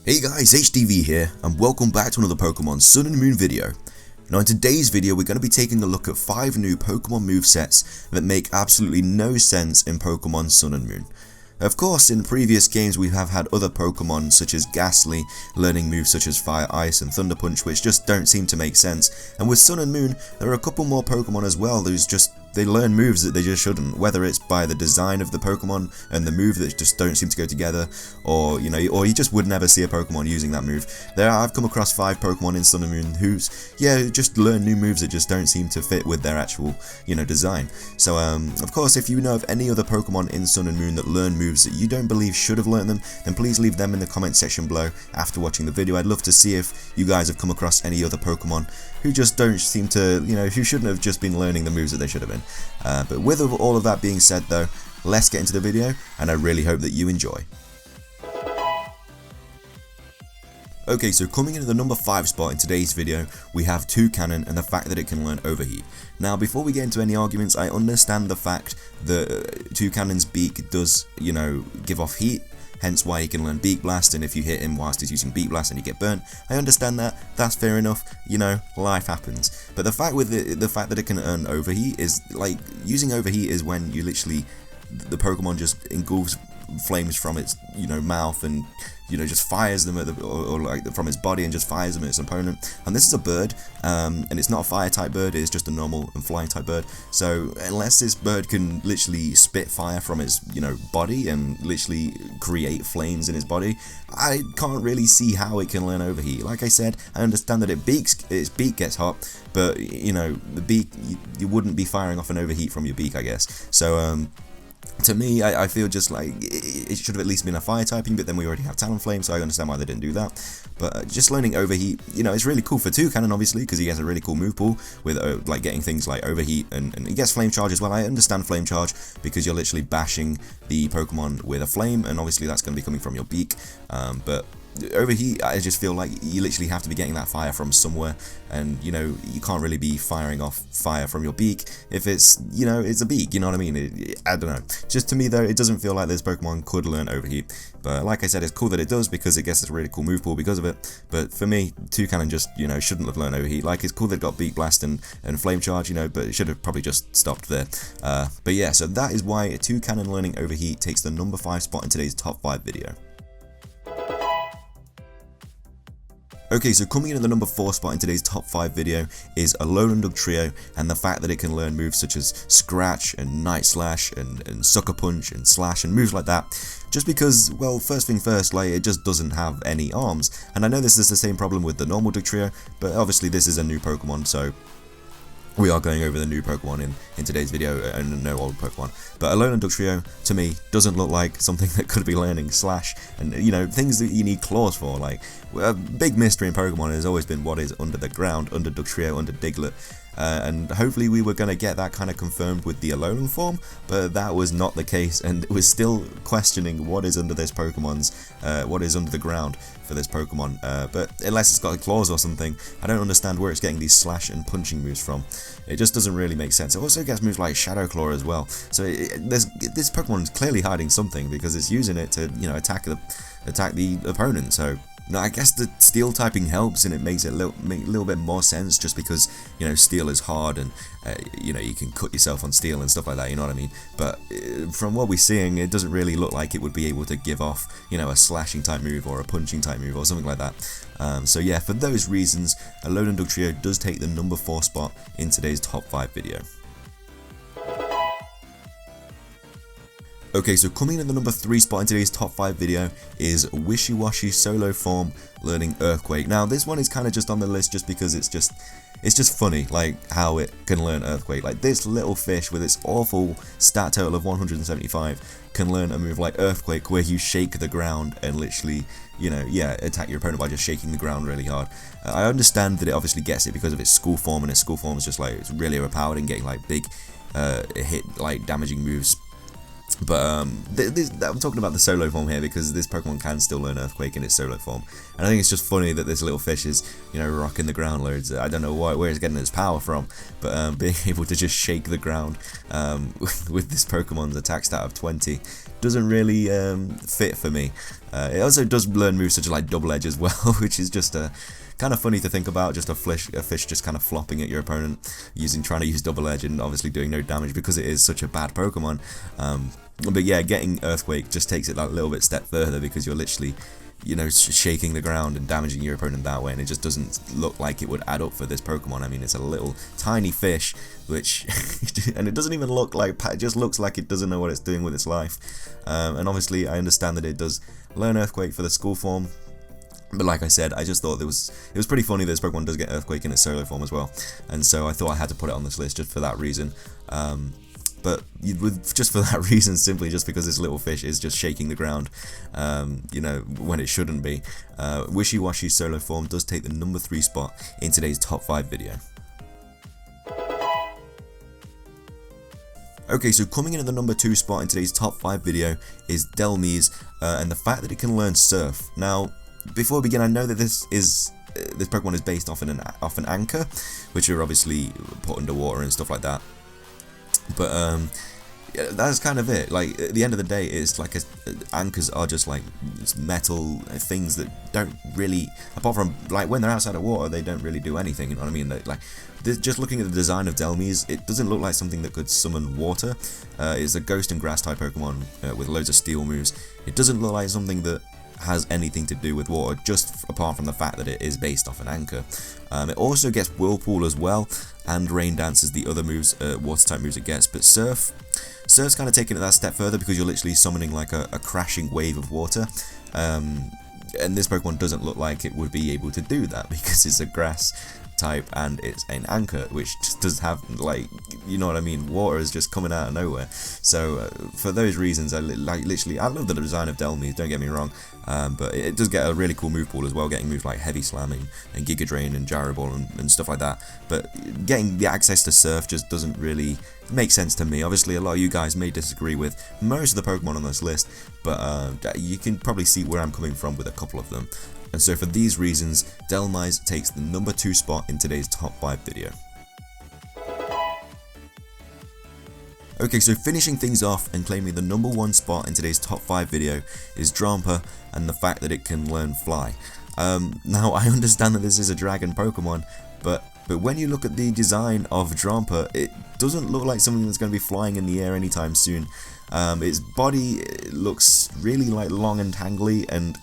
Hey guys, HDV here, and welcome back to another Pokemon Sun and Moon video. Now in today's video we're going to be taking a look at 5 new Pokemon movesets that make absolutely no sense in Pokemon Sun and Moon. Of course, in previous games we have had other Pokemon such as Ghastly learning moves such as Fire, Ice and Thunder Punch which just don't seem to make sense, and with Sun and Moon there are a couple more Pokemon as well they learn moves that they just shouldn't, whether it's by the design of the Pokemon and the move that just don't seem to go together, or you just would never see a Pokemon using that move. I've come across 5 Pokemon in Sun and Moon who just learn new moves that just don't seem to fit with their actual, design. So of course, if you know of any other Pokemon in Sun and Moon that learn moves that you don't believe should have learned them, then please leave them in the comment section below after watching the video. I'd love to see if you guys have come across any other Pokemon who just don't seem to, who shouldn't have just been learning the moves that they should have been. But with all of that being said though, let's get into the video, and I really hope that you enjoy. Okay, so coming into the number 5 spot in today's video, we have Toucannon and the fact that it can learn Overheat. Now before we get into any arguments, I understand the fact that Toucannon's beak does, give off heat, hence why he can learn Beak Blast, and if you hit him whilst he's using Beak Blast and you get burnt, I understand that, that's fair enough, life happens. But the fact with the fact that it can earn Overheat is, like, using Overheat is when you literally, the Pokemon just engulfs flames from its, mouth and, just fires them at from its body and just fires them at its opponent. And this is a bird, and it's not a fire type bird, it's just a normal and flying type bird. So unless this bird can literally spit fire from its, body and literally create flames in its body, I can't really see how it can learn Overheat. Like I said, I understand that its beak gets hot, but the beak, you wouldn't be firing off an Overheat from your beak, I guess. So to me, I feel just like it should have at least been a fire typing, but then we already have Talonflame, so I understand why they didn't do that. But just learning Overheat, it's really cool for Toucannon, obviously, because he has a really cool move pool with like getting things like Overheat, and he gets Flame Charge as well. I understand Flame Charge because you're literally bashing the Pokemon with a flame, and obviously that's going to be coming from your beak. But Overheat, I just feel like you literally have to be getting that fire from somewhere, and you can't really be firing off fire from your beak if it's it's a beak, you know what I mean? I don't know, just to me though, it doesn't feel like this Pokemon could learn Overheat. But like I said, it's cool that it does because it gets a really cool move pool because of it. But for me, Toucannon just shouldn't have learned Overheat. Like, it's cool that it got Beak Blast and Flame Charge, but it should have probably just stopped there. But yeah, so that is why Toucannon learning Overheat takes the number 5 spot in today's top 5 video. Okay, so coming in at the number 4 spot in today's top 5 video is Alolan Dugtrio, and the fact that it can learn moves such as Scratch and Night Slash and Sucker Punch and Slash and moves like that, just because, well, first thing first, like, it just doesn't have any arms. And I know this is the same problem with the normal Dugtrio, but obviously this is a new Pokemon, so we are going over the new Pokemon in today's video and no old Pokemon. But Alolan Dugtrio, to me, doesn't look like something that could be learning Slash and, things that you need claws for. Like, a big mystery in Pokemon has always been what is under the ground, under Dugtrio, under Diglett. And hopefully we were going to get that kind of confirmed with the Alolan form, but that was not the case, and it was still questioning what is under this Pokemon's, what is under the ground for this Pokemon. But unless it's got claws or something, I don't understand where it's getting these slash and punching moves from. It just doesn't really make sense. It also gets moves like Shadow Claw as well. So this Pokemon is clearly hiding something because it's using it to attack the opponent. So now, I guess the Steel typing helps, and it makes it make a little bit more sense, just because Steel is hard, and you can cut yourself on Steel and stuff like that. You know what I mean? But from what we're seeing, it doesn't really look like it would be able to give off a slashing type move or a punching type move or something like that. So yeah, for those reasons, Alolan Dugtrio does take the number 4 spot in today's top 5 video. Okay, so coming in at the number 3 spot in today's top 5 video is Wishiwashi Solo Form learning Earthquake. Now this one is kind of just on the list just because it's just funny, like how it can learn Earthquake. Like, this little fish with its awful stat total of 175 can learn a move like Earthquake, where you shake the ground and literally attack your opponent by just shaking the ground really hard. I understand that it obviously gets it because of its school form, and its school form is just like, it's really overpowered and getting like big hit, like damaging moves But I'm talking about the solo form here because this Pokemon can still learn Earthquake in its solo form, and I think it's just funny that this little fish is, you know, rocking the ground loads. I don't know where it's getting its power from, but being able to just shake the ground with this Pokemon's attack stat of 20 doesn't really fit for me. It also does learn moves such as like Double Edge as well, which is just kind of funny to think about, just a fish just kind of flopping at your opponent, trying to use Double Edge and obviously doing no damage because it is such a bad Pokemon. But yeah, getting Earthquake just takes it that little bit step further because you're literally, you know, shaking the ground and damaging your opponent that way, and it just doesn't look like it would add up for this Pokemon. I mean, it's a little tiny fish, which and it doesn't even look like, it just looks like it doesn't know what it's doing with its life. And obviously I understand that it does learn Earthquake for the school form, but like I said, I just thought it was pretty funny that this Pokemon does get Earthquake in its solo form as well, and so I thought I had to put it on this list just for that reason. But just for that reason, simply just because this little fish is just shaking the ground, you know, when it shouldn't be. Wishy-Washy's solo form does take the number 3 spot in today's top 5 video. Okay, so coming in at the number 2 spot in today's top 5 video is Delmise, and the fact that it can learn Surf. Now, before we begin, I know that this Pokemon is based off an anchor, which are obviously put underwater and stuff like that. But yeah, that's kind of it. Like, at the end of the day, it's like anchors are just like metal things that don't really, apart from like when they're outside of water, they don't really do anything. You know what I mean? Like just looking at the design of Delmise, it doesn't look like something that could summon water. It's a ghost and grass type Pokemon with loads of steel moves. It doesn't look like something that has anything to do with water, just apart from the fact that it is based off an anchor. It also gets Whirlpool as well, and Rain Dance as the other moves, water type moves it gets. But Surf's kind of taking it that step further because you're literally summoning like a crashing wave of water, and this Pokemon doesn't look like it would be able to do that because it's a grass type and it's an anchor, which just does have, like, you know what I mean, water is just coming out of nowhere. So for those reasons, I love the design of Delmise, don't get me wrong, but it does get a really cool move pool as well, getting moves like Heavy Slamming and Giga Drain and Gyro Ball and stuff like that. But getting the access to Surf just doesn't really make sense to me. Obviously a lot of you guys may disagree with most of the Pokemon on this list, but you can probably see where I'm coming from with a couple of them. And so for these reasons, Delmise takes the number 2 spot in today's top 5 video. Okay, so finishing things off and claiming the number 1 spot in today's top 5 video is Drampa and the fact that it can learn Fly. Now I understand that this is a dragon Pokemon, but when you look at the design of Drampa, it doesn't look like something that's going to be flying in the air anytime soon. Its body looks really like long and tangly, and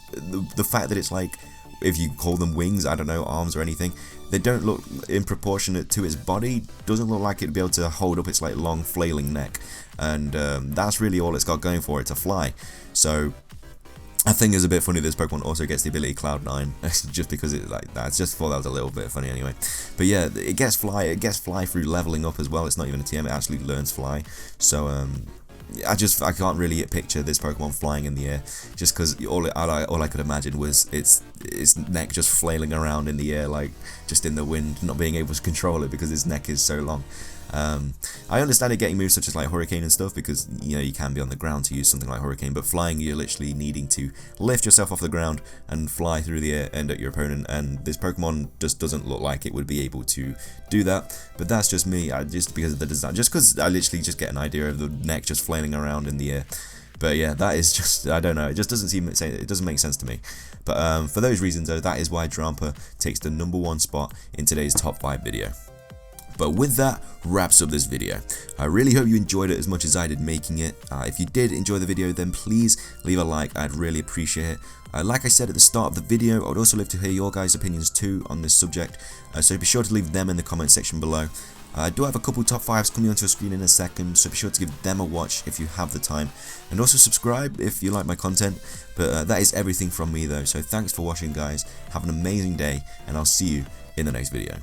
the fact that it's like, if you call them wings, I don't know, arms or anything, they don't look in proportionate to its body. Doesn't look like it'd be able to hold up its like long flailing neck, and that's really all it's got going for it, to fly. So I think it's a bit funny this Pokemon also gets the ability Cloud9, just because it like that. I just thought that was a little bit funny anyway. But yeah, it gets fly through leveling up as well. It's not even a TM, it actually learns Fly. So I can't really picture this Pokemon flying in the air, just because all I could imagine was its neck just flailing around in the air, like just in the wind, not being able to control it because its neck is so long. I understand it getting moves such as like Hurricane and stuff, because you know you can be on the ground to use something like Hurricane, but flying, you're literally needing to lift yourself off the ground and fly through the air and at your opponent, and this Pokemon just doesn't look like it would be able to do that. But that's just me, just because of the design, just because I literally just get an idea of the neck just flailing around in the air. But yeah, that is just, I don't know, it just doesn't make sense to me. But for those reasons though, that is why Drampa takes the number 1 spot in today's top 5 video. But with that, wraps up this video. I really hope you enjoyed it as much as I did making it. If you did enjoy the video, then please leave a like, I'd really appreciate it. Like I said at the start of the video, I would also love to hear your guys' opinions too on this subject, so be sure to leave them in the comment section below. I do have a couple top 5s coming onto a screen in a second, so be sure to give them a watch if you have the time, and also subscribe if you like my content. But that is everything from me though, so thanks for watching guys, have an amazing day, and I'll see you in the next video.